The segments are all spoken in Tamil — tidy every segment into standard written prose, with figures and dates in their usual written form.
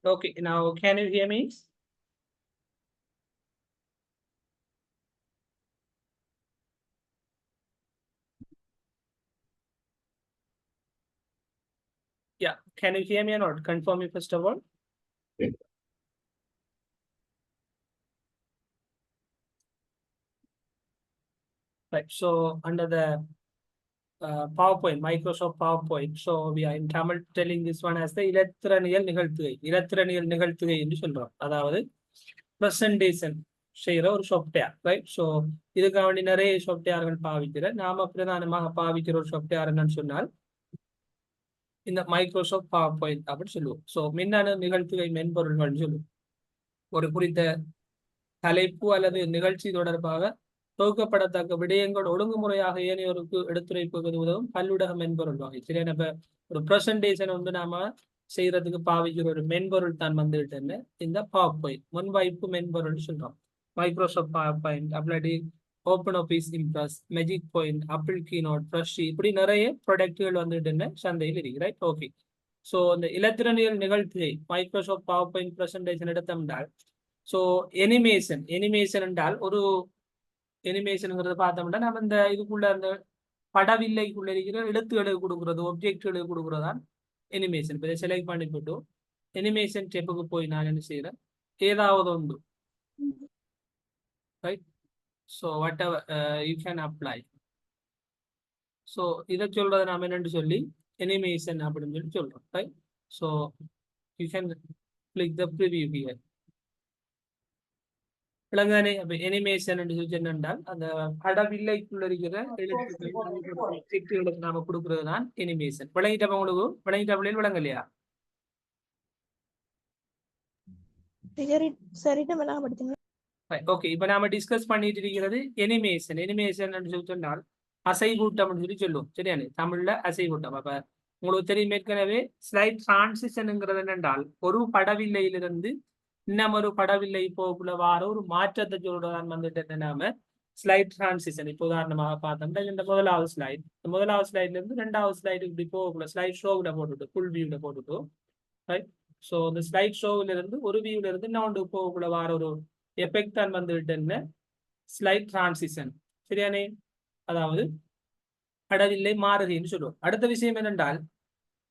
Okay, now can you hear me? Yeah, can you hear me or not? Confirm me first of all. Right, so under the PowerPoint, Microsoft PowerPoint, so we are in Tamil telling this one as the இலத்திரனியல் நிகழ்த்துகை. இலத்திரனியல் நிகழ்த்துகை என்று சொல்றோம். அதாவது presentation செய்யற ஒரு சாஃப்ட்வேர், ரைட்? ஸோ இதுக்காக வேண்டி நிறைய சாஃப்ட்வேர்கள் பாவிக்கிற நாம பிரதானமாக பாவிக்கிற ஒரு சாஃப்ட்வேர் என்னன்னு சொன்னால் இந்த மைக்ரோசாஃப்ட் பவர் பாயிண்ட் அப்படின்னு சொல்லுவோம். ஸோ மின்னணு நிகழ்த்துகை மென்பொருள்கள்னு சொல்லுவோம். ஒரு குறித்த தலைப்பு அல்லது நிகழ்ச்சி தொடர்பாக தொகுக்கப்படத்தக்க விடயங்கள் ஒழுங்குமுறையாக ஏனையோருக்கு எடுத்துரைப்பது உதவும் பல்லுடக மென்பொருள் வகை. சரியா? நம்ம ஒரு ப்ரெசன்டேஷன் வந்து நாம செய்யறதுக்கு பாவிக்கிற ஒரு மென்பொருள் தான் வந்துட்டு இந்த பவர் பாயிண்ட் முன்வைப்பு மென்பொருள் சொல்றோம். மைக்ரோசாஃப்ட் பவர் பாயிண்ட் அப்படி open office Impress, magic point, apple keynote, brush, இப்படி நிறைய ப்ராடக்ட்கள் வந்துட்டு சந்தையில் இருக்கு, ரைட்? ஓகே. ஸோ இந்த இலத்திரனியல் நிகழ்ச்சியை மைக்ரோசாஃப்ட் பவர் பாயிண்ட் ப்ரெசன்டேஷன் எடுத்தோம்னால், ஸோ எனிமேஷன் என்றால் ஒரு எனிமேஷனுங்கிறத பார்த்தோம்னா நம்ம இந்த இதுக்குள்ள அந்த படவில்லைக்குள்ள இருக்கிற எழுத்துக்களுக்கு கொடுக்குறது, ஒப்ஜெக்ட்களுக்கு கொடுக்குறதான் எனிமேஷன். இப்போ இதை செலக்ட் பண்ணி போட்டு எனிமேஷன் ஸ்டெப்புக்கு போய் நான் என்ன செய்யறேன், ஏதாவது உண்டு, right? So whatever you can apply. So இதை சொல்றதை நாம என்னன்னு சொல்லி எனிமேஷன் அப்படின்னு சொல்லி சொல்றோம், right? So you can click the preview here. விளங்கானே? அப்ப எனிமேஷன் என்று சொல்லி என்னென்றால் அந்த படவில்லைக்குள்ள இருக்கிற எழுத்துக்களுக்கு நாம கொடுக்கறது தான் எனிமேஷன். விளங்கிட்டப்ப உங்களுக்கு? விளங்கிட்ட விளங்கலையா? ஓகே, இப்ப நாம டிஸ்கஸ் பண்ணிட்டு இருக்கிறது எனிமேஷன். எனிமேஷன் சொல்லி சொன்னால் அசைவூட்டம் சொல்லி சொல்லுவோம். சரியானே? தமிழ்ல அசைவூட்டம். அப்ப உங்களுக்கு தெரியும் ஏற்கனவே ஸ்லைட் டிரான்சிஷன்ங்கிறது என்னென்றால் ஒரு படவில்லையிலிருந்து இன்னும் ஒரு படவில்லை போக்குள்ள வார ஒரு மாற்றத்தை சொல்றதான் வந்துட்டு நாம ஸ்லைட் டிரான்சிஷன். இப்போ உதாரணமாக பார்த்தோம்னா இந்த முதலாவது ஸ்லைட்ல இருந்து ரெண்டாவது ஸ்லைடு இப்படி போகக்குள்ள ஸ்லைட் ஷோவில போட்டுட்டு ஃபுல் வியூல போட்டுட்டு, ரைட்? ஸோ இந்த ஸ்லைட் ஷோவில இருந்து ஒரு வியூல இருந்து இன்னொன்று போகக்குள்ள வார ஒரு எஃபெக்ட் தான் வந்துட்டு ஸ்லைட் டிரான்சிஷன். சரியானே? அதாவது படவில்லை மாறுதின்னு சொல்லுவோம். அடுத்த விஷயம் என்னென்றால்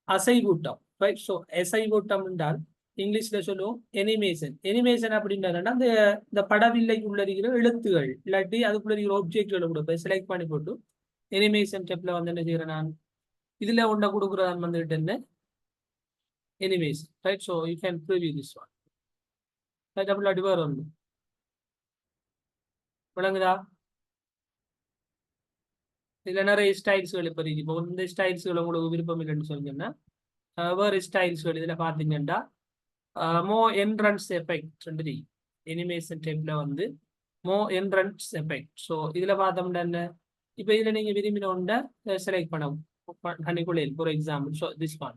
அசைவூட்டம், ரைட்? ஸோ அசைவூட்டம் என்றால் இங்கிலீஷ்ல சொல்லுவோம் எனிமேஷன். எனிமேஷன் அப்படின்னா அந்த இந்த படவில்லைக்கு உள்ள இருக்கிற எழுத்துகள் இல்லாட்டி அதுக்குள்ள இருக்கிற ஒப்ஜெக்ட்களை கொடுப்பேன் செலக்ட் பண்ணி போட்டு எனிமேஷன் ஸ்டெப்ல வந்து என்ன செய்யறேன் நான் இதுல ஒன்றை கொடுக்குறதான் வந்துட்டு என்ன animation, right? So you can preview this one, right? அப்படி அடி வேறு ஒன்று விளங்குதா? இதுல நிறைய ஸ்டைல்ஸ்கள் இப்போ இருக்கு. இப்போ இந்த ஸ்டைல்ஸ்கள் உங்களுக்கு விருப்பம் இல்லைன்னு சொன்னீங்கன்னா வேறு ஸ்டைல்ஸ்கள் இதுல பார்த்தீங்கன்னா மோ என்ட்ரன்ஸ் எஃபெக்ட் எனிமேஷன் டைப்ல வந்து மோ என்ட்ரன்ஸ் எஃபெக்ட். ஸோ இதுல பார்த்தோம்னா என்ன, இப்போ இதுல நீங்க விரும்பின ஒன்றை செலக்ட் பண்ண for example. So this one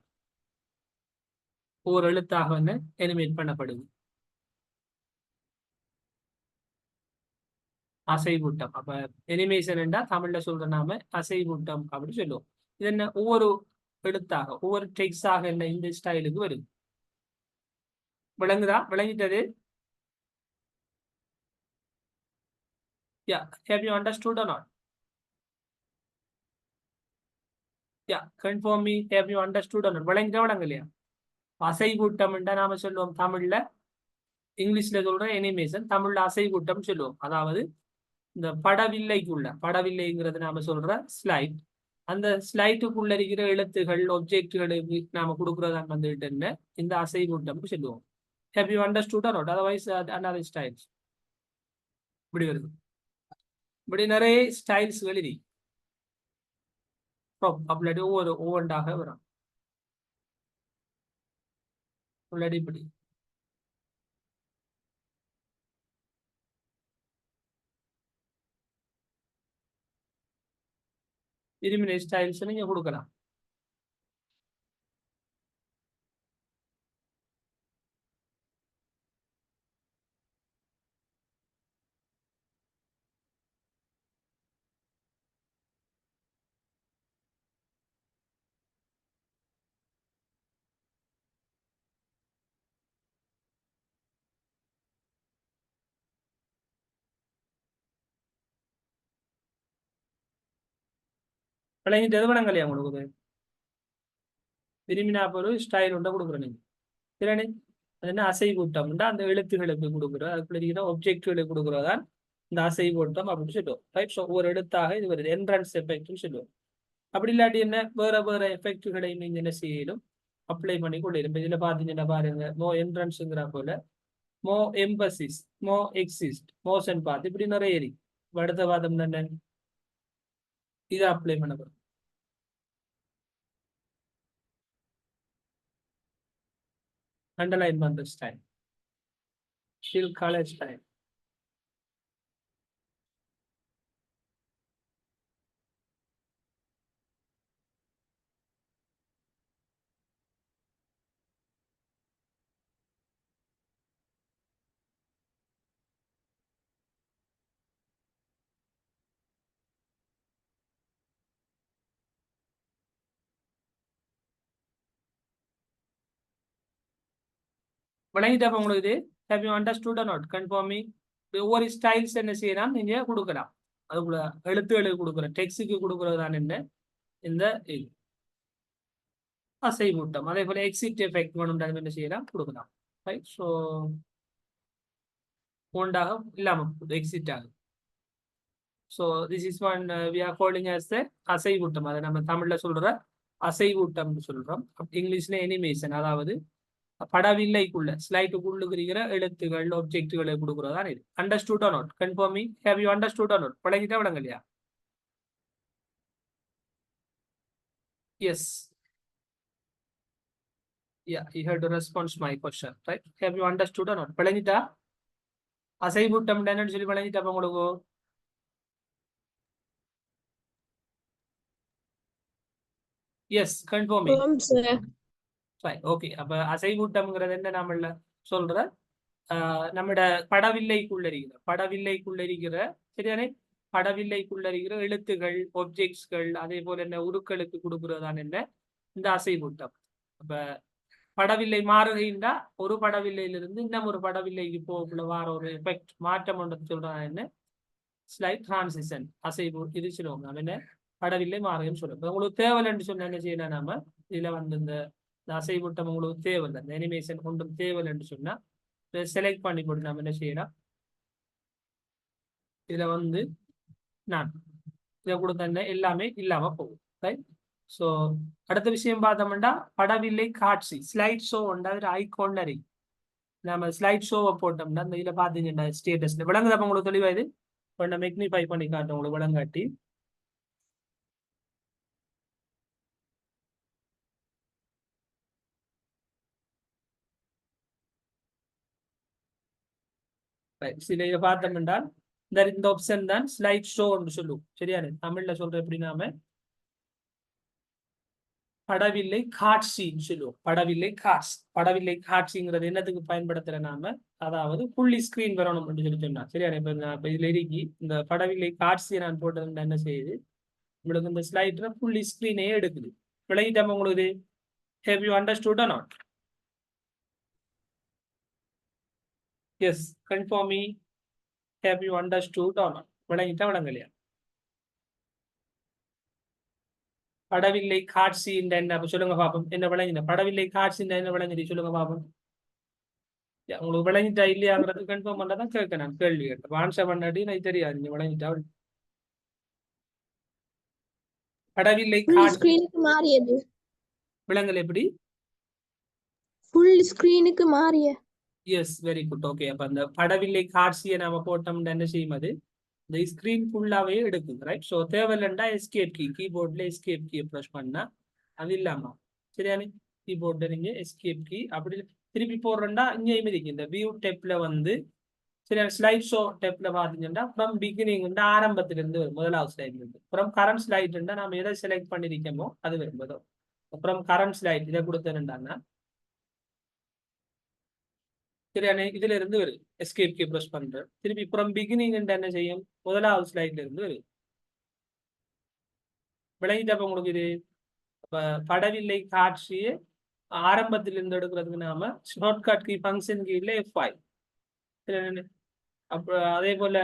ஒரு எழுத்தாக வந்து எனிமேட் பண்ணப்படுது, அசைவூட்டம். அப்ப எனிமேஷன் என்றா தமிழ்ல சொல்ற நாம அசைவூட்டம் அப்படின்னு சொல்லுவோம். இது என்ன ஒவ்வொரு எழுத்தாக ஒவ்வொரு டெக்ஸ்டாக என்ன இந்த ஸ்டைலுக்கு வருது. விளங்குதா? விளங்கிட்டது? Yeah, have you understood or not? Yeah, confirm me, have you understood or not? விளங்கிட்டா விளங்கலையா? அசைவூட்டம் என்றா நாம சொல்லுவோம் தமிழ்ல, இங்கிலீஷ்ல சொல்ற எனிமேஷன், தமிழ்ல அசைவூட்டம் சொல்லுவோம். அதாவது இந்த படவில்லைங்கிறது நாம சொல்ற ஸ்லைட், அந்த ஸ்லைட்டுக்குள்ள இருக்கிற எழுத்துகள் ஒப்ஜெக்டுகளுக்கு நாம கொடுக்கறதா வந்துட்டு என்ன இந்த அசைவூட்டம் சொல்லுவோம். Have you understood or not? Otherwise another styles இப்படி வருது. இப்படி நிறைய ஸ்டைல்ஸ் எழுதி அப்படி ஒவ்வொன்றாக வரும். உள்ளடி இப்படி விரும்பின ஸ்டைல்ஸ் நீங்க கொடுக்கலாம். விளங்கிட்டு எது விளங்கலையா உங்களுக்கு விரும்பினா ஒரு ஸ்டைல் ஒன்றை கொடுக்குறேன் நீங்க சரியானே அது என்ன அசைவூட்டம்னா அந்த எழுத்துகளுக்கு கொடுக்குறோம் அதுக்குள்ள ஒப்ஜெக்டுகளுக்கு கொடுக்குறதான் இந்த அசைவூட்டம் அப்படின்னு சொல்லுவோம் ரைட் ஸோ ஒரு எழுத்தாக இது வருது என்ட்ரன்ஸ் எஃபெக்ட்னு சொல்லுவோம் அப்படி இல்லாட்டி என்ன வேற வேற எஃபெக்டுகளை நீங்க என்ன செய்யலும் அப்ளை பண்ணி கொள்ளிடும் இப்போ இதில் பார்த்தீங்கன்னா பாருங்க மோ என்ட்ரன்ஸுங்கிற போல மோ எம்பசிஸ் மோ எக்ஸிஸ்ட் மோஷன் பார்த்து இப்படி நிறைய இருக்கு அடுத்த வாதம் என்ன இதை அப்ளை பண்ண போறோம் அண்டர்லைன் பண்ற ஸ்டைல் ஸ்டில் காலேஜ் ஸ்டைல் விளங்கிட்டா உங்களுக்கு இது have you understood or not confirm me ஒவ்வொரு ஸ்டைல்ஸ் என்ன செய்யலாம் நீங்க கொடுக்கலாம் அதுக்குள்ள எழுத்துகளுக்கு கொடுக்குற டெக்ஸ்டுக்கு கொடுக்குறது தான் என்ன இந்த இது அசைவூட்டம் அதே போல எக்ஸிட் எஃபெக்ட் வேணும் என்ன செய்யலாம் கொடுக்கலாம் ரைட் ஸோ ஒன்றாக இல்லாமல் எக்ஸிட் ஆகும் so this is one we are calling as the அசைவூட்டம் அதை நம்ம தமிழ்ல சொல்ற அசைவூட்டம்னு சொல்றோம் இங்கிலீஷ்ல எனிமேஷன் அதாவது படவில்லைக்குள்ள ஸ்லைட்டுக்குள்ள இருக்கிற எழுத்துகள் ஆப்ஜெக்டுகளை கொடுக்குறதா இது understood or not confirming have you understood or not பழகிட்டா விளங்க இல்லையா yes yeah you have to respond to my question right have you understood or not பழகிட்டா அசைவூட்டம் என்னன்னு சொல்லி பழகிட்டா அப்ப உங்களுக்கு எஸ் கன்ஃபார்மிங் fine okay அப்ப அசைவூட்டம்ங்கிறது என்ன நம்மள சொல்ற நம்மட படவில்லைக்குள்ள இருக்கிற சரியானே படவில்லைக்குள்ள இருக்கிற எழுத்துகள் ஒப்ஜெக்ட்ஸ்கள் அதே போல என்ன உருக்களுக்கு கொடுக்கறதான் என்ன இந்த அசைவூட்டம் அப்ப படவில்லை மாறுகின்றா ஒரு படவில்லையிலிருந்து இன்னும் ஒரு படவில்லைக்கு போகக்குள்ள வார ஒரு எஃபெக்ட் மாற்றம் ஒன்று சொல்றாங்க என்ன ஸ்லைட் டிரான்சிஷன் அசைவு இது சொல்லுவோம் நம்ம என்ன படவில்லை மாறுகன்னு சொல்லுவோம் உங்களுக்கு தேவையில்லைன்னு சொன்ன என்ன செய்யணும் நாம இதுல வந்து இந்த அசைவூட்டம் உங்களுக்கு தேவையில்லை இந்த அனிமேஷன் ஒன்றும் தேவையில்லைன்னு சொன்னா செலக்ட் பண்ணி போட்டு நம்ம என்ன செய்யலாம் இதுல வந்து நான் இதை கொடுத்த எல்லாமே இல்லாம போகும் ரைட் ஸோ அடுத்த விஷயம் பார்த்தோம்னா படவில்லை காட்சி ஸ்லைட் ஷோ உண்டா ஐகோன் அறி நம்ம ஸ்லைட் ஷோவை போட்டோம்னா இந்த இதில் பார்த்தீங்கன்னா ஸ்டேட்டஸ்ல விளங்குதப்ப உங்களுக்கு தெளிவா இது இப்போ நம்ம மெக்னிஃபை பண்ணி காட்டும் உங்களுக்கு விளங்காட்டி சில இதை பார்த்தோம் என்றால் இந்த ஆப்ஷன் தான் ஸ்லைட் ஷோ என்று சொல்லுவோம் சரியான தமிழ்ல சொல்ற எப்படி நாம படவில்லை காட்சின்னு சொல்லுவோம் படவில்லை காட்சிங்கிறது என்னத்துக்கு பயன்படுத்துற நாம அதாவது புள்ளி ஸ்கிரீன் வரணும் அப்படின்னு சொல்லி சொன்னா சரியான இப்ப இதுல இருக்கி இந்த படவில்லை காட்சியை நான் போட்டது என்ன செய்யுது உங்களுக்கு இந்த ஸ்லைட்ல புள்ளி ஸ்கிரீனே எடுக்குது விளங்கிட்டாம உங்களுக்கு have you understood or not yes confirm me have you understood or not விளங்கிட்டா விளங்கலையா படவில்லை காட்சி என்ன சொல்லுங்க பாப்போம் என்ன விளங்கின படவில்லை காட்சி என்ன விளங்குது சொல்லுங்க பாப்போம் உங்களுக்கு விளங்கிட்டா இல்லையாங்கிறது கன்ஃபார்ம் பண்ணாதான் கேட்க நான் கேள்வி கேட்டேன் ஆன்சர் பண்ணாட்டி நான் தெரியாது நீங்க விளங்கிட்டா படவில்லை காட்சி மாறியது விளங்கல் எப்படி ஃபுல் ஸ்கிரீனுக்கு மாறிய எஸ் வெரி குட் ஓகே அப்ப அந்த படவில்லை காட்சியை நாம போட்டோம்னா என்ன செய்யும் அது இந்த ஸ்கிரீன் ஃபுல்லாவே எடுக்குது ரைட் ஸோ தேவையில்லைண்டா எஸ்கேப் கீபோர்ட்ல எஸ்கேப் கீ ப்ரெஸ் பண்ணா அது இல்லாம சரியானே கீபோர்ட்ல நீங்க எஸ்கேப் கீ அப்படி திருப்பி போடுறேன்டா இங்கேயும் இருக்கு இந்த வியூ டெப்ல வந்து சரி ஸ்லைட் ஷோ டெப்ல பாத்தீங்கன்னா ஃப்ரம் பிகினிங் ஆரம்பத்திலிருந்து வரும் முதலாவது ஸ்லைட்ல இருந்து அப்புறம் கரண்ட் ஸ்லைட் நாம எதை செலக்ட் பண்ணிருக்கோமோ அது வரும்போதோ அப்புறம் கரண்ட் ஸ்லைட் இதை கொடுத்தேன்டாங்கன்னா சரியான இதுல இருந்து வருது எஸ்கேப் கீ ப்ரெஸ் பண்றேன் திருப்பி அப்புறம் பிகினிங் என்ன செய்யும் முதலாவது ஸ்லைட்ல இருந்து வருது விளங்கிட்டப்ப உங்களுக்கு இது படவில்லை காட்சியை ஆரம்பத்திலிருந்து எடுக்கிறதுக்கு நாம ஷார்ட்கட் கீ ஃபங்க்ஷன் கீழ F5 அப்ப அதே போல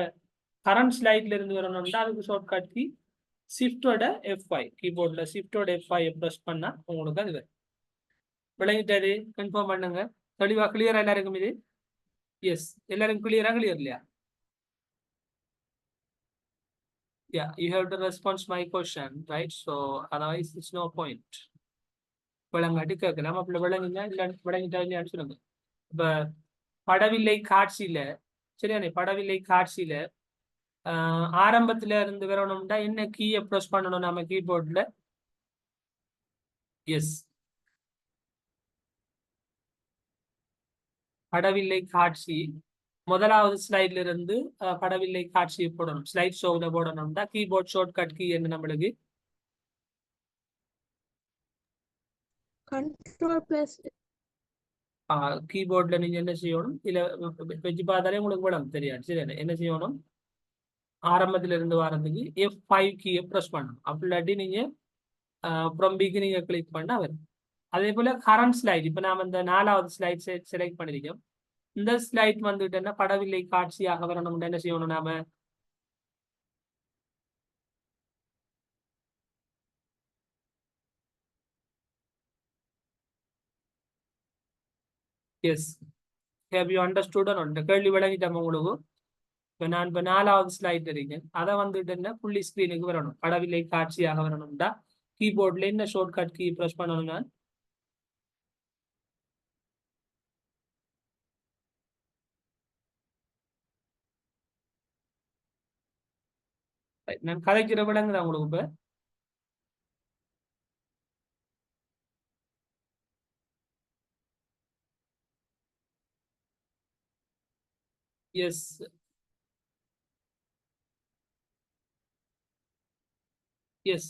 கரண்ட் ஸ்லைட்ல இருந்து வரணும்னா அதுக்கு ஷார்ட்கட் கீ ஷிஃப்டோட F5 கீபோர்ட்ல ஷிஃப்டோட F5 ப்ரெஸ் பண்ணா உங்களுக்கு அது வரும். விளங்கிட்டாரு? கன்ஃபார்ம் பண்ணுங்க. தெளிவா கிளியரா எல்லாருக்கும் இது? எஸ், எல்லாருக்கும் கிளியரா? கிளியர் இல்லையா? Yeah, you have to respond my question, right? So otherwise it's no point. விளங்காட்டி கேட்கலாம். அப்படி விளங்குங்க இல்லை விளங்கிட்டா இல்லையான்னு சொல்லுங்க. இப்ப படவில்லை காட்சியில சரியானே படவில்லை காட்சியில ஆரம்பத்துல இருந்து வரணும்னா என்ன கீயை ப்ரெஸ் பண்ணணும் நம்ம கீபோர்ட்ல? எஸ், படவில்லை காட்சி முதலாவது ஸ்லைட்ல இருந்து படவில்லை காட்சியை போடணும். ஸ்லைட் ஷோவில் போடணும்னா கீபோர்ட் ஷார்ட்கட் கீ என்ன நம்மளுக்கு? Ctrl+. கீபோர்ட்ல நீங்க என்ன செய்யணும்? இல்ல வச்சு பார்த்தாலே உங்களுக்கு விடம் தெரியாது. சரி, என்ன செய்யணும்? ஆரம்பத்துல இருந்து வரதுக்கு F5 கீயை ப்ரெஸ் பண்ணணும். அப்படி இல்லாட்டி நீங்க ஃப்ரம் பிகினிங்க கிளிக் பண்ணா வரும். அதே போல கரண்ட் ஸ்லைட் இப்ப நாம இந்த 4வது ஸ்லைட் செலக்ட் பண்ணிருக்கோம். இந்த ஸ்லைட் வந்துட்டு படவில்லை காட்சியாக வரணும். என்ன செய்யணும் நாம? Yes, have you understood or not? கேள்வி விளங்கிட்டோம் உங்களுக்கு? இப்போ நான் 4வது ஸ்லைட் இருக்கேன். அதை வந்துட்டு புள்ளி ஸ்கிரீனுக்கு வரணும். படவில்லை காட்சியாக வரணும்டா கீபோர்ட்ல என்ன ஷார்ட்கட் கீ ப்ரெஸ் பண்ணணும்? நான் நான் கதைக்கிற விளங்குதா உங்களுக்கு? இப்ப yes, yes,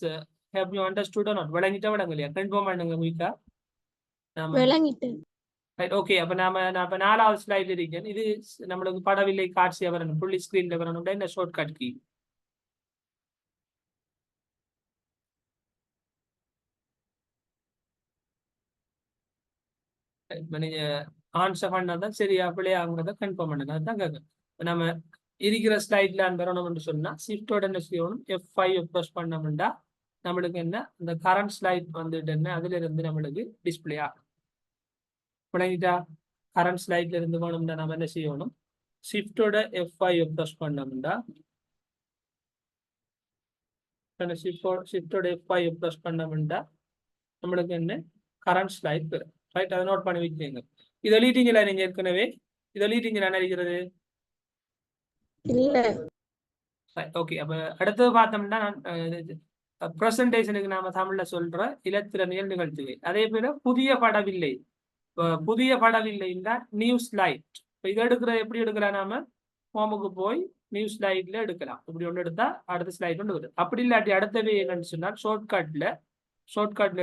have you understood or not? விளங்கிட்டா விளங்கலையா? கன்ஃபார்ம் பண்ணுங்க குயிக்கா. நாம விளங்கிட்டேன். Right, okay. அப்ப நான் இப்ப 4வது ஸ்லைட் இருக்கேன். இது நம்மளுக்கு படவில்லை காட்சியா வரணும். புள்ளி ஸ்கிரீன்ல வரணும்டா இந்த ஷார்ட்கட் கீ. இப்ப நீங்க ஆன்சர் பண்ணாதான் சரியா பிள்ளையா ஆகுறத கன்ஃபார்ம் பண்ணுங்க. அதுதான் கேட்கும். நம்ம இருக்கிற ஸ்லைட்ல வரணும்னு சொன்னா ஷிஃப்டோட என்ன செய்யணும்? F5 ப்ரெஸ் பண்ணோம்னா நம்மளுக்கு என்ன இந்த கரண்ட் ஸ்லைட் வந்துட்டு என்ன அதுல இருந்து நம்மளுக்கு டிஸ்பிளே ஆகும். விளங்கிட்டா? கரண்ட் ஸ்லைட்ல இருந்து வேணும்னா நம்ம என்ன செய்யணும்? ஷிஃப்டோட F5 ப்ரெஸ் பண்ணோம்னா ஷிஃப்டோட F5 ப்ரெஸ் பண்ணோம்னா நம்மளுக்கு என்ன கரண்ட் ஸ்லைட் வரும். ரைட், அதை நோட் பண்ணி வச்சுங்க. இது எழுதிட்டீங்களா நீங்க ஏற்கனவே? இது எழுதிட்டீங்களா நினைக்கிறது? இல்ல. ஓகே, அப்ப அடுத்தது பார்த்தோம்னா பிரசன்டேஷனுக்கு நாம தமிழ்ல சொல்ற இலத்திரனியல் நிகழ்த்துகை. அதே போல புதிய படவில்லை. புதிய படவில்லைன்னா நியூ ஸ்லைட். இதை எடுக்கிறது எப்படி எடுக்கலாம்? நாம ஹோமுக்கு போய் நியூ ஸ்லைட்ல எடுக்கலாம். இப்படி ஒன்று எடுத்தா அடுத்த ஸ்லைட் ஒன்று வருது. அப்படி இல்லாட்டி அடுத்தவே என்னன்னு சொன்னால் ஷார்ட்கட்ல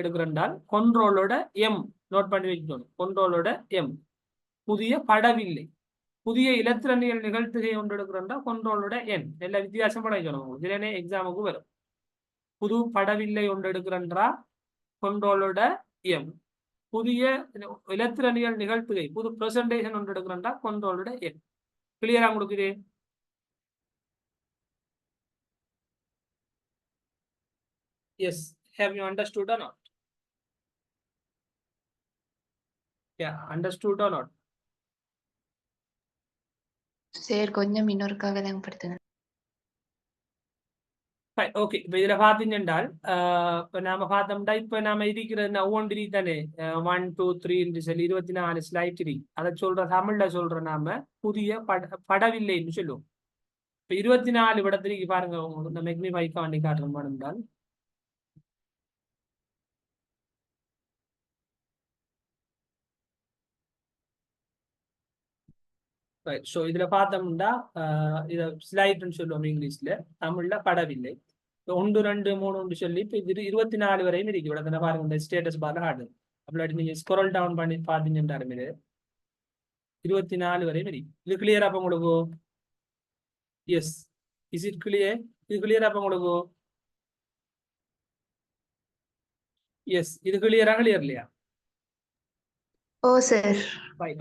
எடுக்கிறண்டால் கண்ட்ரோலோட M நோட் பண்ணி வைக்கணும். கண்ட்ரோலோட M. புதிய படவில்லை. புதிய இலத்திரனியல் நிகழ்த்துகை ஒன்று எடுக்கிறோம்னா கண்ட்ரோலோட N. எல்லா வித்தியாசம் படிக்கணும். இதுலனே எக்ஸாமுக்கு வரும். புது படவில்லை ஒன்று எடுக்கிறன்றா கண்ட்ரோலோட M. புதிய இலத்திரனியல் நிகழ்த்துகை புது பிரசன்டேஷன் ஒன்று எடுக்கிறோம்னா கண்ட்ரோலோட N. கிளியரா கொடுக்குது? எஸ், have you understood or not? Yeah, understood or not? Sir கொஞ்சம் இன்னொருக்கா விளங்கப்படுத்துங்க. ஓகே, இப்ப இதுல பாத்தீங்கன்றால் இப்ப நாம பார்த்தோம்னா இப்ப நாம இருக்கிறது ஒவ்வொன்றி தானே 1 2 3 சொல்லி 24 ஸ்லைட் இருக்கு. அதை சொல்ற தமிழ்ல சொல்ற நாம புதிய படவில்லைன்னு சொல்லுவோம். இப்ப 24 படத்திற்கு பாருங்க. உங்களுக்கு இந்த மெக்னிஃபை பண்ணி காட்டுறோம் என்றால் ஸோ இதுல பார்த்தோம்னா இதை ஸ்லைட்னு சொல்லுவோம் இங்கிலீஷ்ல. தமிழ்ல படவில்லை. 1 2 3 சொல்லி இப்ப இது 24 வரையும் இருக்கு. இவ்வளவு பாருங்க, இந்த ஸ்டேட்டஸ் பார்ல ஆடுது. அப்படி நீங்க ஸ்க்ரோல் டவுன் பண்ணி பாத்தீங்கன்றாலும் இது 24 வரையும் இருக்கு. இது கிளியரா அப்ப உங்களுக்கு? Yes, is it clear? இது கிளியரா அப்ப உங்களுக்கு? எஸ், இது கிளியரா? கிளியர் இல்லையா? ஓ சார்.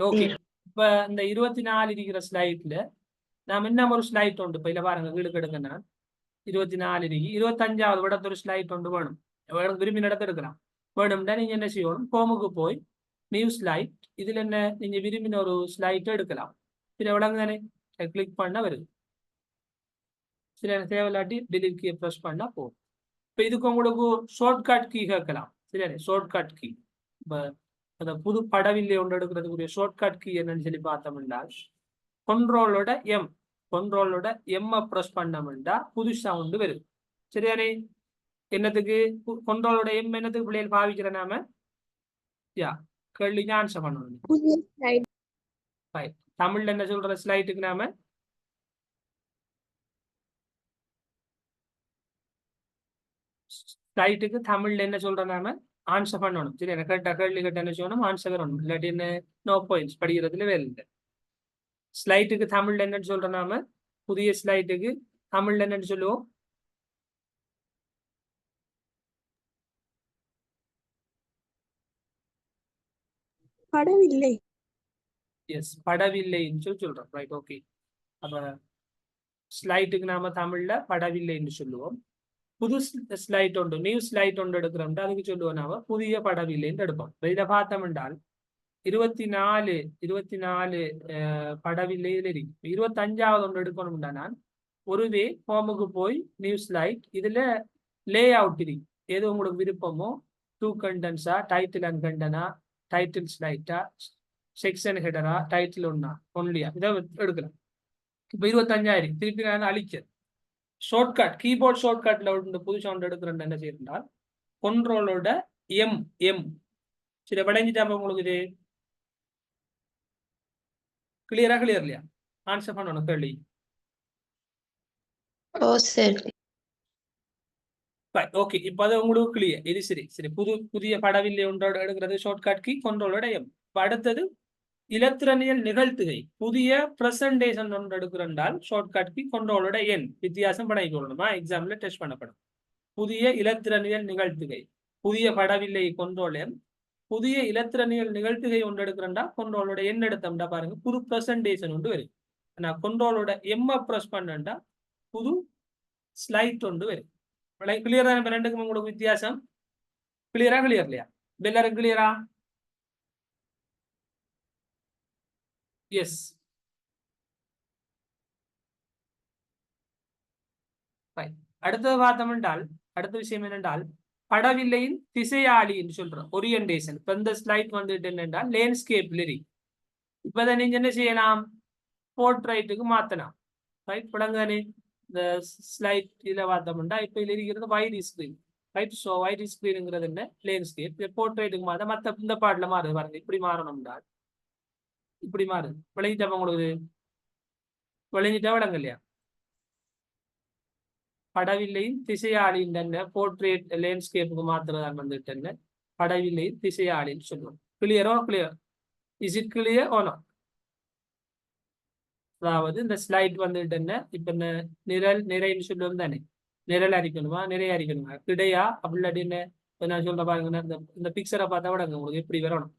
ஓகே, இப்ப இந்த 24 இருக்கிற ஸ்லைட்ல நாம என்ன ஒரு ஸ்லைட் உண்டு. இப்ப இல்ல பாருங்க, வீடு கெடுங்கன்னா 24 இருக்கு 25வது விடத்து ஒரு ஸ்லைட் ஒன்று வேணும். விரும்பின இடத்த எடுக்கலாம். வேணும்னா நீங்க என்ன செய்யணும், ஹோமுக்கு போய் நியூ ஸ்லைட், இதுல என்ன நீங்க விரும்பின ஒரு ஸ்லைட் எடுக்கலாம். சில விளங்குதானே, கிளிக் பண்ண வருது. சில தேவையில்லாட்டி delete கீயை ப்ரெஸ் பண்ணா போதும். இப்போ இதுக்கு உங்களுக்கு ஷார்ட்கட் கீ கேட்கலாம். சரியா, ஷார்ட்கட் கீ. இப்போ அந்த புது படவில்லை ஒன்று எடுக்கிறதுக்குரிய ஷார்ட்கட் கீ என்னன்னு சொல்லி பார்த்தோம்னா கண்ட்ரோலோட எம், கண்ட்ரோலோட எம் ப்ரெஸ் பண்ணோம்னா புதுசா ஒன்று வருது. சரியானே, என்னத்துக்கு கண்ட்ரோலோட எம் என்னத்துக்கு பிள்ளைகள் பாவிக்கிற நாம யா கேள்விக்கு ஆன்சர் பண்ணணும். புதிய slide. Right. தமிழ்ல என்ன சொல்ற ஸ்லைட்டுக்கு நாம ஸ்லைட்டுக்கு தமிழ்ல என்ன சொல்ற நாம ஆன்சர் பண்ணணும். சரி, எனக்கு கேட்ட கேள்வி கேட்ட என்ன செய்யணும், ஆன்சர் வரணும். இல்லாட்டி என்ன நோ பாயிண்ட்ஸ், படிக்கிறதுல வேலை இல்லை. ஸ்லைட்டுக்கு தமிழ்ல என்னன்னு சொல்ற நாம, புதிய ஸ்லைட்டுக்கு தமிழ்ல என்னன்னு சொல்லுவோம், படவில்லை. எஸ் படவில்லைன்னு சொல்லி சொல்றோம். Right, okay. அப்ப ஸ்லைட்டுக்கு நாம தமிழ்ல படவில்லைன்னு சொல்லுவோம். புது ஸ்லைட் ஒன்று, நியூ ஸ்லைட் ஒன்று எடுக்கிறோம்னா அதுக்கு சொல்லுவோம் நாம புதிய படவில்லைன்னு எடுப்போம். இதை பார்த்தோம் என்றால் 24 படவில்லை இருக்கு. 25வது ஒன்று எடுக்கணும்னா நான் ஒருவே ஹோமுக்கு போய் நியூ ஸ்லைட், இதுல லே அவுட் இருக்கு. ஏதோ உங்களுக்கு விருப்பமோ, டூ கண்டென்ஸா, டைட்டில் அண்ட் கண்டனா, டைட்டில் ஸ்லைட்டா, செக்ஷன் ஹெடரா, டைட்டில் ஒன்னா ஒன்லியா, இதை எடுக்கலாம். இப்போ 25 திருப்பி நான் அழிக்கிறேன். ஷார்ட்கட், கீபோர்ட் ஷார்ட்கட்ல ஒன்று புதுசா ஒன்று எடுக்கிறேன். என்ன செய்யறால் கண்ட்ரோலோட எம், எம். சரி, விளங்கிட்டாம உங்களுக்கு இது கிளியரா, கிளியர் இல்லையா? ஆன்சர் பண்ணணும் கேள்வி. ஓ சார். ஓகே, இப்போ அது உங்களுக்கு கிளியர். இது சரி. சரி, புதிய படவில்லை ஒன்றோட எடுக்கிறது ஷார்ட்கட் கீ கண்ட்ரோலோட எம். இப்போ அடுத்தது இலத்திரனியல் நிகழ்த்துகை, புதிய பிரசன்டேஷன் ஒன்று எடுக்கிறண்டால் ஷார்ட்கட் கீ கண்ட்ரோலோட என். வித்தியாசம் பண்ணிக்கொள்ளணுமா, எக்ஸாம்ல டெஸ்ட் பண்ணப்படும். புதிய இலத்திரனியல் நிகழ்த்துகை, புதிய படவில்லை கண்ட்ரோல் எம். புதிய இலத்திரனியல் நிகழ்த்துகை ஒன்று எடுக்கிறண்டா கண்ட்ரோலோட என் எடுத்தோம்டா பாருங்க, புது பிரசன்டேஷன் ஒன்று வரும். நான் கண்ட்ரோலோட எம் ப்ரெஸ் பண்ணா புது ஸ்லைட் ஒன்று வரும். கிளியர் தான்? ரெண்டுக்கும் உங்களுக்கு வித்தியாசம் கிளியரா, கிளியர் இல்லையா? எல்லாரும் கிளியரா? எஸ். அடுத்தது பார்த்தோம் என்றால், அடுத்த விஷயம் என்னென்றால் படவில்லையின் திசையாளி என்று சொல்றோம், ஓரியன்டேஷன். இப்ப இந்த ஸ்லைட் வந்துட்டு என்னென்றால் லேண்ட்ஸ்கேப் லிரி. இப்ப நீங்க என்ன செய்யலாம், போர்ட்ரைட்டுக்கு மாத்தலாம். ரைட், படங்கானே இந்த ஸ்லைட் இதில் பார்த்தோம்னா இப்போ இதில் இருக்கிறது wide screen. Right, so wide ஸ்கிரீனுங்கிறது என்ன, லேண்ட்ஸ்கேப். போர்ட்ரைட்டுக்கு மாற்ற மற்ற இந்த பாட்டில் மாறுது பாருங்க, இப்படி மாறணும்னா இப்படி மாறுது. விளங்கிட்டா உங்களுக்கு? விளங்கிட்டா விளங்க இல்லையா? படவில்லையின் திசையாளின் என்ன போர்ட்ரேட் லேண்ட்ஸ்கேப்புக்கு மாத்துறதான் வந்துட்டு என்ன படவில்லையின் திசையாளின்னு சொல்லுவோம். கிளியரோ? கிளியர். இஸ் இட் கிளியர் ஓனோ? அதாவது இந்த ஸ்லைட் வந்துட்டு என்ன, இப்ப இந்த நிறைன்னு சொல்லுவோம் தானே, நிரல் அரிக்கணுமா, நிறைய அரிக்கணுமா, கிடையா அப்படி என்ன நான் சொல்ற பாருங்க, இந்த பிக்சரை பார்த்தா விட உங்களுக்கு எப்படி வரணும்.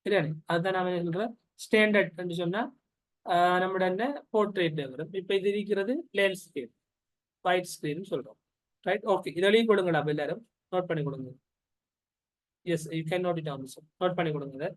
சரியானே, அதுதான் நான் சொல்றேன். ஸ்டாண்டர்ட் சொன்னா நம்மட என்ன போர்ட்ரேட் வரும். இப்ப இது இருக்கிறது லேண்ட்ஸ்கேப், வைட் ஸ்கிரீன் சொல்றோம். Right, okay. இதெல்லாம் கொடுங்கடா எல்லாரும், நோட் பண்ணி கொடுங்க. Yes, you can note it down. Note பண்ணி கொடுங்க.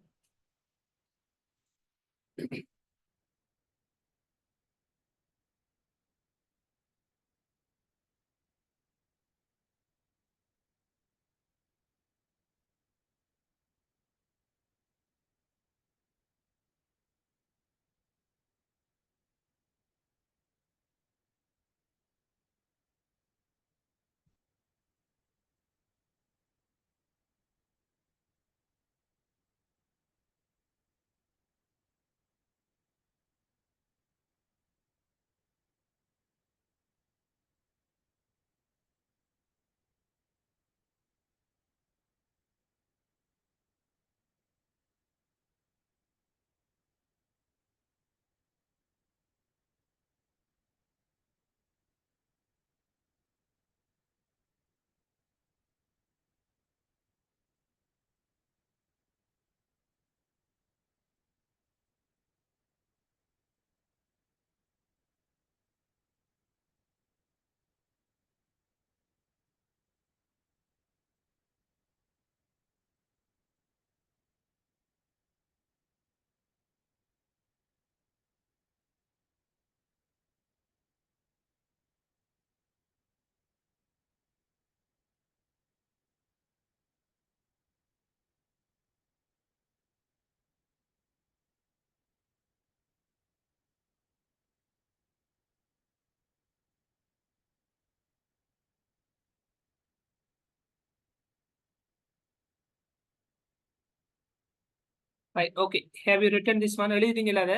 Right, okay. Have you written this one? எழுதிட்டீங்களா அதை?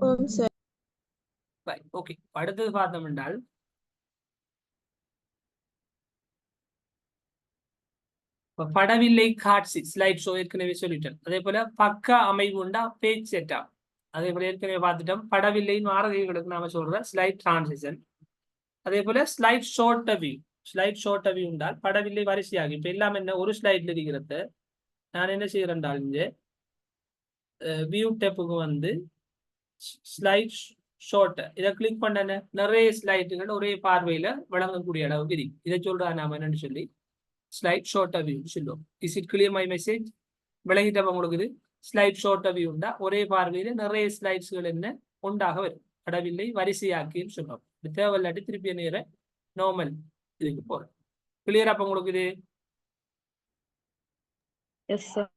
ஓம் சார். Right, okay. அடுத்தது பார்த்தோம் என்றால் படவில்லை காட்சி ஸ்லைட் ஷோ ஏற்கனவே சொல்லிட்டேன். அதே போல பக்க அமைவு உண்டா பேஜ் செட்டப். அதே போல ஏற்கனவே பார்த்துட்டோம். படவில்லைன்னு மாறுகைகளுக்கு நாம சொல்ற ஸ்லைட் டிரான்சிஷன். அதே போல slide short view. Slide short view உண்டால் படவில்லை வரிசையாகி இப்ப எல்லாம் என்ன ஒரு ஸ்லைட்ல இருக்கிறது. நான் என்ன செய்யறேன் என்றால் இங்கே வியூ டேப்புக்கு வந்து ஸ்லைட் ஷார்ட் இதை கிளிக் பண்ண நிறைய ஸ்லைட்டுகள் ஒரே பார்வையில வழங்கக்கூடிய அளவுக்கு இருக்கு. இதை சொல்றா நாம என்னன்னு சொல்லி ஸ்லைட் ஷார்ட் வியூ சொல்லுவோம். Is it clear my message? விளங்கிட்டப்ப உங்களுக்கு இது ஸ்லைட் ஷார்ட் வியூ உண்டா ஒரே பார்வையில நிறைய ஸ்லைட்ஸ்கள் என்ன உண்டாக வரும். படவில்லை வரிசையாக்கின்னு சொல்லுவோம். இது தேவையில்லாட்டி திருப்பி நேர நார்மல் இதுக்கு போறோம். கிளியர் அப்ப உங்களுக்கு இது? Yes sir.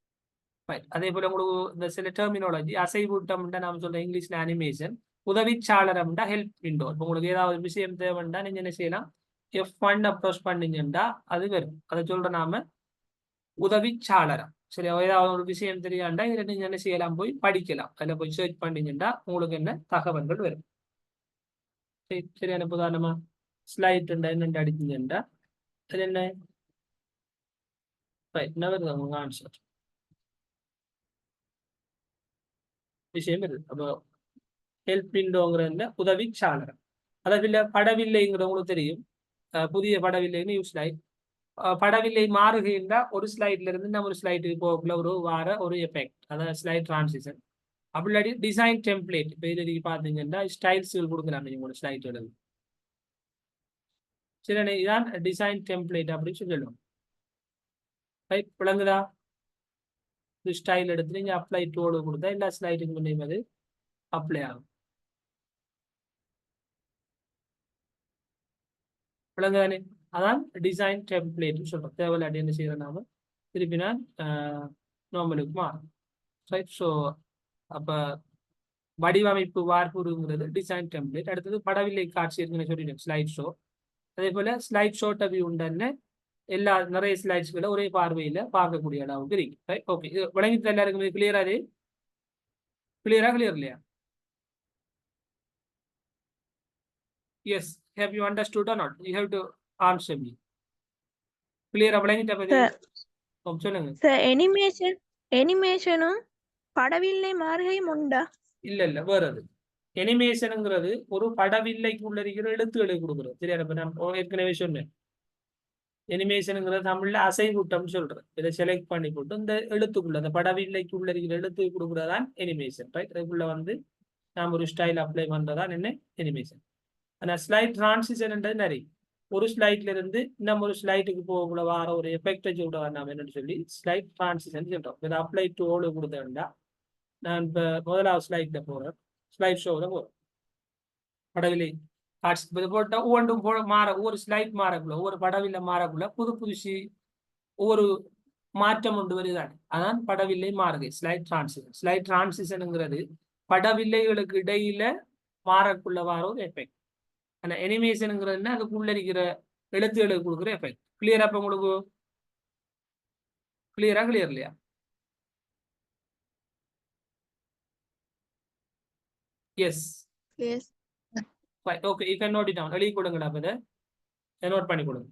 அதே போல உங்களுக்கு இந்த சில டெர்மினாலஜி அசைவூட்டம் நாம சொல்ற இங்கிலீஷ்ல அனிமேஷன், உதவிச்சாளரம்டா ஹெல்ப் விண்டோ. இப்போ உங்களுக்கு ஏதாவது விஷயம் தேவைன்னா நீங்க என்ன செய்யலாம், F1 அப்ரோச் பண்ணீங்கன்னா அது வரும். அதை சொல்ற நாம உதவிச்சாளரம். சரி, ஏதாவது ஒரு விஷயம் தெரியாண்டா இதுல நீங்க என்ன செய்யலாம், போய் படிக்கலாம். அதுல போய் சர்ச் பண்ணீங்கன்னா உங்களுக்கு என்ன தகவல்கள் வரும். சரி, சரியான உதாரணமா ஸ்லைட் என்னென்று அடிச்சீங்கன்னா அது என்ன என்ன வருது உங்க ஆன்சர் விஷயம் இருக்கு. அப்போ ஹெல்ப் விண்டோங்கிறதுல உதவிச்சாளரம். அதில் படவில்லைங்கிறவங்களுக்கு தெரியும். புதிய படவில்லைன்னு யூஸ் லைட் படவில்லை மாறுகின்ற ஒரு ஸ்லைட்ல இருந்து நம்ம ஒரு ஸ்லைட்டுக்கு போகக்குள்ள ஒரு வார ஒரு எஃபெக்ட், அதாவது ஸ்லைட் டிரான்சிஷன். அப்படி இல்லாட்டி டிசைன் டெம்ப்ளேட். இப்போ இது பார்த்தீங்கன்னா ஸ்டைல்ஸ்கள் கொடுக்கலாம் உங்களோட ஸ்லைட்கள். சரி, இதான் டிசைன் டெம்ப்ளேட் அப்படின்னு சொல்லலாம். ரைட், விளங்குதா? இது ஸ்டைல் எடுத்து நீங்க அப்ளை டூலு கொடுத்தா எல்லா ஸ்லைடுக்கு முன்னே அது அப்ளை ஆகும். விளங்குதானே? அதான் டிசைன் டெம்ப்ளேட் சொல்றோம். தேவையில்லாட்டி என்ன செய்யறோம் நாம திருப்பி நான் நார்மலுக்கு மாறும். ரைட், ஸோ அப்ப வடிவமைப்பு வார்ப்புங்கிறது டிசைன் டெம்ப்ளேட். அடுத்தது படவில்லை காட்சி இருக்குன்னு சொல்லிட்டேன், ஸ்லைட் ஷோ. அதே போல ஸ்லைட் ஷோ டவி உண்டன்னு எல்லா நிறைய ஸ்லைட்ஸ்களை ஒரே பார்வையில பார்க்கக்கூடிய அளவுக்கு இருக்கு. Right, okay. இது விளங்கிட்டு எல்லாருக்கும் இது கிளியரா? அது கிளியரா இல்லையா? Yes, have you understood or not? You have to answer me. Clear விளங்கிட்ட பதி? சார். சொல்லுங்க. சார், அனிமேஷனும் படவில்லை மாறுகையும் உண்டா? இல்ல வேற அது. அனிமேஷனுங்கிறது ஒரு படவில்லைக்குள்ள இருக்கிற எழுத்துக்களை கொடுக்குறது. சரியா? இப்ப நான் ஏற்கனவே சொன்னேன். அனிமேஷனுங்கிறது தமிழ்ல அசைவூட்டம் சொல்றேன். இதை செலக்ட் பண்ணி போட்டு இந்த எழுத்துக்குள்ள அந்த படவில்லைக்குள்ள இருக்கிற எழுத்து கொடுக்குறதான் அனிமேஷன். ரைட், அதுக்குள்ள வந்து நாம் ஒரு ஸ்டைல் அப்ளை பண்றதான் என்ன அனிமேஷன். ஆனா ஸ்லைட் டிரான்சிஷன்ன்றது நிறைய ஒரு ஸ்லைட்ல இருந்து நம்ம ஒரு ஸ்லைட்டுக்கு போகக்குள்ள வார ஒரு எஃபெக்டை சொல்ற நாம என்னன்னு சொல்லி ஸ்லைட் டிரான்சிஷன் சொல்றோம். இதை அப்ளை டு ஓடு கொடுத்தேன்டா நான் இப்போ முதலாவது ஸ்லைட்ல போறேன், ஸ்லைட் ஷோவில் போறேன். படவில்லை காட்சி இது போட்டா ஒவ்வொன்றும் மாற ஒவ்வொரு ஸ்லைட் மாறக்குள்ள ஒவ்வொரு படவில்லை மாறக்குள்ள புதுசு ஒவ்வொரு மாற்றம் கொண்டு வருதான். அதான் படவில்லை மாறுகை, ஸ்லைட் டிரான்சிஷன். ஸ்லைட் டிரான்சிஷனுங்கிறது படவில்லைகளுக்கு இடையில மாறக்குள்ள வார ஒரு எஃபெக்ட். ஆனா அனிமேஷனுங்கிறதுனா அதுக்குள்ள இருக்கிற எழுத்துக்களுக்கு கொடுக்குற எஃபெக்ட். கிளியரா? அப்ப உங்களுக்கு கிளியர் இல்லையா? Yes, yes. Okay. You can note it down. எழுதி கொடுங்களா? அப்ப இதை நோட் பண்ணி கொடுங்க.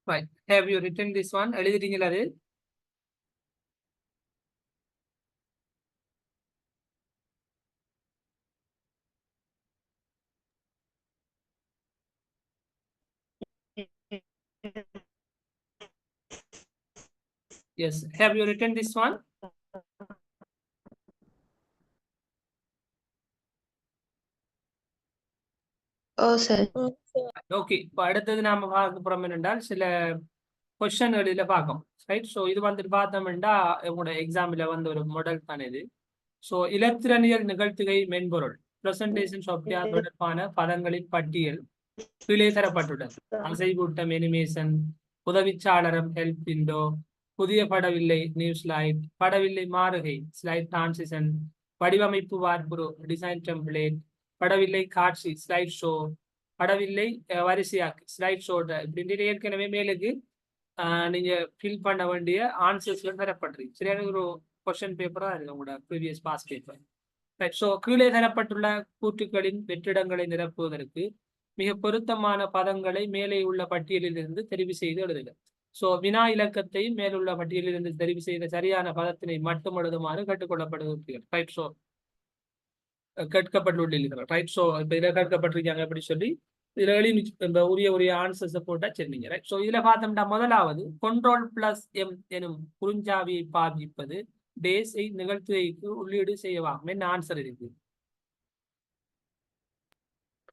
Right. Have you written this one? எழுதிட்டீங்களா அது? Yes. Have you written this one? ஓ சார். ஓகே. இப்போ அடுத்தது நாம பார்க்க போறோம் என்னென்றால் சில கொஸ்டின்கள் இதில் பார்க்கும். ரைட். ஸோ இது வந்துட்டு பார்த்தோம்னா உங்களோட எக்ஸாமில் வந்து ஒரு மாடல் தான் இது. ஸோ இலத்திரனியல் நிகழ்த்துகை மென்பொருள் பிரசன்டேஷன் சாஃப்ட்வேர் தொடர்பான பதங்களின் பட்டியல் கீழே தரப்பட்டுள்ளது. அசைவூட்டம் எனிமேஷன், உதவிச்சாளரம் ஹெல்ப் விண்டோ, புதிய படவில்லை நியூ ஸ்லைட், படவில்லை மாறுகை ஸ்லைட் டிரான்சிஷன், வடிவமைப்பு வார்ப்புரு டிசைன் டெம்ப்ளேட், படவில்லை காட்சி ஸ்லைட் ஷோ, படவில்லை வரிசையாக்கு ஸ்லைட் ஷோ. இப்படின்ட்டு ஏற்கனவே மேலுக்கு நீங்க ஃபில் பண்ண வேண்டிய ஆன்சர்ஸ்ல தரப்படுறீங்க. சரியான ஒரு கொஸ்டின் பேப்பரா இருக்கு உங்களோட previous pass paper. Right. So கீழே தரப்பட்டுள்ள கூற்றுக்களின் வெற்றிடங்களை நிரப்புவதற்கு மிக பொருத்தமான பதங்களை மேலே உள்ள பட்டியலிலிருந்து தெரிவு செய்து எழுதுக. ஸோ வினா இலக்கத்தை மேலுள்ள பட்டியலிலிருந்து தெரிவு செய்த சரியான பதத்தினை மட்டும் எழுதுமாறு கேட்டுக்கொள்ளப்படுகிறீர்கள். ரைட். ஸோ கேட்கப்பட்டுள்ளீர்கள். ரைட். ஸோ இப்போ இதில் கேட்கப்பட்டிருக்காங்க அப்படி சொல்லி இதில் எழுதி இந்த உரிய ஆன்சர்ஸை போட்டால் சரிங்க. ரைட். ஸோ இதில் பார்த்தோம்னா முதலாவது Ctrl+M எனும் குறுஞ்சாவியை பாதிப்பது டேஸை நிகழ்த்துகைக்கு உள்ளீடு செய்யவாம். என்ன ஆன்சர் இருக்கு?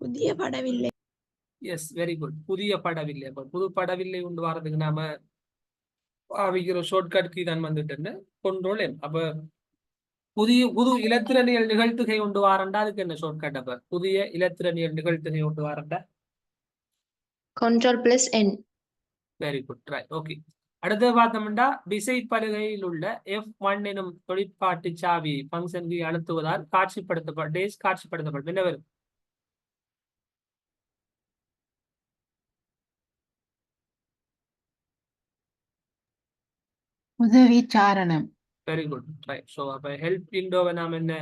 புதிய படவில்லை. Yes, very good. புதிய படவில்லை. அப்போ புது படவில்லை கொண்டு வரதுக்கு நாம பாவிக்கிற ஷார்ட்கட் கீ தான் வந்துட்டு Ctrl+M. அப்ப புது இலத்திரனியல் நிகழ்த்துகை கொண்டு வரண்டா அதுக்கு என்ன ஷார்ட்கட்? அப்ப புதிய இலத்திரனியல் நிகழ்த்துகை கொண்டு வரண்டா Ctrl+N. Very good. Right. Okay. அடுத்தது பார்த்தோம்னா விசைப்பலகையில் உள்ள F1 எனும் தொழிற்பாட்டு சாவி ஃபங்க்ஷன் கீ அழுத்துவதால் காட்சிப்படுத்தப்படும். என்ன வரும்? உதவி சாரணம். Very good. ரைட். ஸோ அப்போ ஹெல்ப் விண்டோவை நாம் என்ன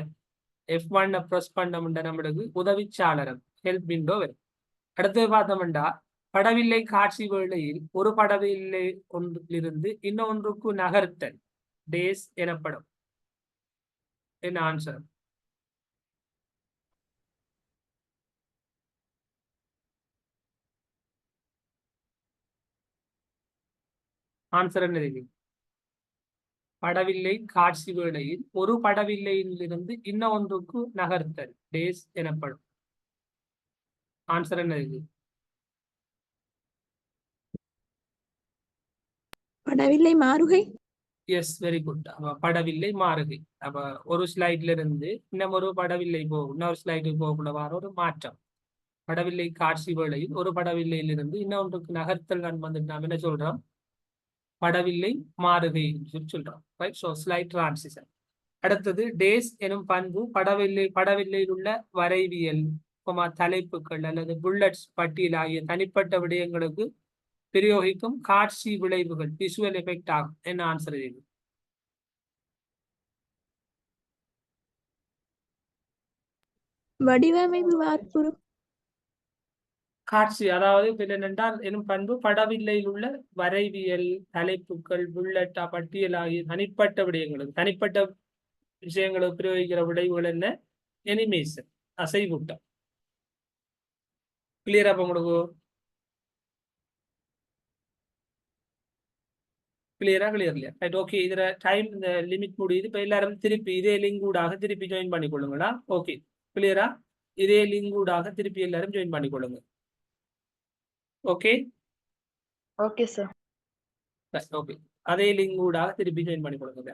F1 ப்ரெஸ் பண்ணோம்னா நம்மளுக்கு உதவி சாளரம் ஹெல்ப் விண்டோ வரும். அடுத்தது பார்த்தோம்னா படவில்லை காட்சி வேளையில் ஒரு படவில்லை ஒன்றிலிருந்து இன்னொன்றுக்கு நகர்த்தல் டேஸ் எனப்படும். என்ன ஆன்சர்? ஆன்சர் என்ன இருக்கு? படவில்லை காட்சி வேளையில் ஒரு படவில்லையிலிருந்து இன்னொன்றுக்கு நகர்த்தல் டேஸ் எனப்படும். ஆன்சர் என்ன இருக்கு? படவில்லை மாறுகை. S, very good. அப்ப படவில்லை மாறுகை. அப்ப ஒரு ஸ்லைட்ல இருந்து இன்னொரு படவில்லை போகும், இன்னொரு ஸ்லைடுக்கு போகக்குள்ள வர ஒரு மாற்றம். படவில்லை காட்சி வேளையில் ஒரு படவில்லையிலிருந்து இன்னொன்றுக்கு நகர்த்தல் நான் வந்துட்டு நாம் என்ன சொல்றோம்? படவில்லை மாறுகை சொல்றோம். ரைட். So slide transition. அடுத்தது டேஸ் எனும் பண்பு படவில்லையில் உள்ள வரைவியல் தலைப்புகள் அல்லது புல்லட்ஸ் பட்டியல் ஆகிய தனிப்பட்ட விடயங்களுக்கு பிரயோகிக்கும் காட்சி விளைவுகள் விசுவல் எஃபெக்ட் ஆகும். என்ன ஆன்சர் இது? வடிவமைப்பு வார்ப்புரு. காட்சி, அதாவது என்னென்றால் எனும் பண்பு படவில்லையில் உள்ள வரைவியல் தலைப்புகள் புல்லட் பட்டியல் ஆகிய தனிப்பட்ட விஷயங்களுக்கு பிரயோகிக்கிற விளைவுகள் என்ன? எனிமேஷன், அசைவூட்டம். கிளியரா அப்ப உங்களுக்கு? கிளியரா? கிளியர் இல்லையா? ரைட். ஓகே. இதுல டைம் இந்த லிமிட் முடியுது. இப்ப எல்லாரும் திருப்பி இதே லிங்க் ஊடாக திருப்பி ஜாயின் பண்ணிக்கொள்ளுங்களா? ஓகே. கிளியரா? இதே லிங்க் ஊடாக திருப்பி எல்லாரும் ஜாயின் பண்ணிக்கொள்ளுங்க. ஓகே. Okay sir. ஓகே. அதே லிங்க் ஊடாக திருப்பி ஜாயின் பண்ணிக்கொள்ளுங்க.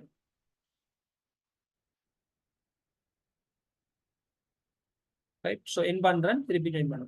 ரைட். ஸோ என் பண்றேன், திருப்பி ஜாயின் பண்ணுங்க.